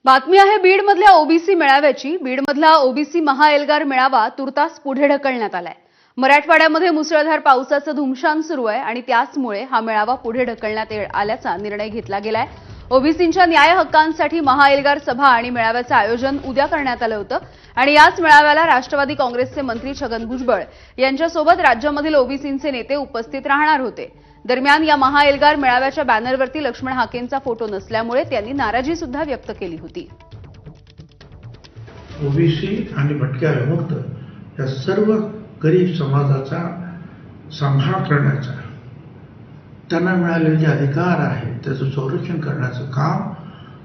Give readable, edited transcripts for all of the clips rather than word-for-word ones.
बातमी आहे बीडमधल्या OBC मेळाव्याची। बीडमधला OBC महाएल्गार मेळावा तुर्तास पुढे ढकलण्यात आलाय। मराठवाड्यामध्ये मुसळधार पावसाचं धुमशान सुरू आहे आणि त्याचमुळे हा मेळावा पुढे ढकलण्यात आल्याचा निर्णय घेतला गेलाय। ओबीसींच्या न्याय हक्कांसाठी महाएल्गार सभा आणि मेळाव्याचं आयोजन उद्या करण्यात आलं होतं आणि याच मेळाव्याला राष्ट्रवादी काँग्रेसचे मंत्री छगन भुजबळ यांच्यासोबत राज्यामधील ओबीसींचे नेते उपस्थित राहणार होते। दरम्यान या महाएल्गार मेळाव्याच्या बॅनरवरती लक्ष्मण हाकेंचा फोटो नसल्यामुळे त्यांनी नाराजी सुद्धा व्यक्त केली होती। ओबीसी आणि भटक्या विमुक्त या सर्व गरीब समाजाचा सांभाळ करण्याचा, त्यांना मिळालेले जे अधिकार आहेत त्याचं संरक्षण करण्याचं काम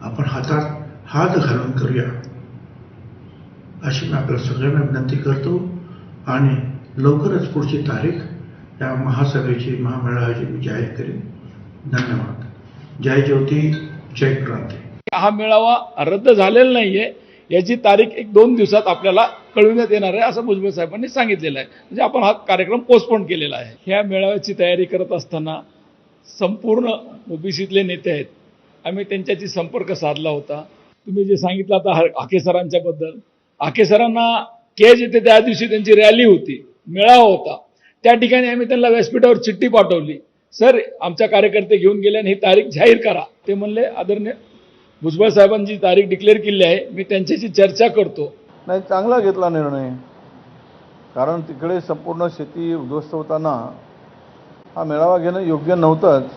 आपण हातात हात घालून करूया अशी मी आपल्या सगळ्यांना विनंती करतो। आणि लवकरच पुढची तारीख या महासभेची, महामेळाव्याची मी जाहीर करेन। धन्यवाद। जय ज्योती, जय क्रांती। हा मेळावा रद्द झालेला नाहीये, याची तारीख 1-2 दिवसात आपल्याला कळविण्यात येणार आहे असं भुजबळ साहेबांनी सांगितलेलं आहे। म्हणजे आपण हा कार्यक्रम पोस्टपोन केलेला आहे। ह्या मेळाव्याची तयारी करत असताना संपूर्ण ओबीसीतले नेते आहेत, आम्ही त्यांच्याशी संपर्क साधला होता। तुम्ही जे सांगितलं आता हाके सरांच्या बद्दल, हाके सरांना केज येथे त्या दिवशी त्यांची रॅली होती, मेळावा होता, त्या ठिकाणी आम्ही त्यांना व्यासपीठावर चिठ्ठी पाठवली, सर आमच्या कार्यकर्ते घेऊन गेले आणि ही तारीख जाहीर करा। ते म्हणले आदरणीय भुजबळ साहेबांची तारीख डिक्लेअर केली आहे, मी त्यांच्याशी चर्चा करतो। नाही, चांगला घेतला निर्णय, कारण तिकडे संपूर्ण शेती उद्ध्वस्त होताना हा मेळावा घेणं योग्य नव्हतंच।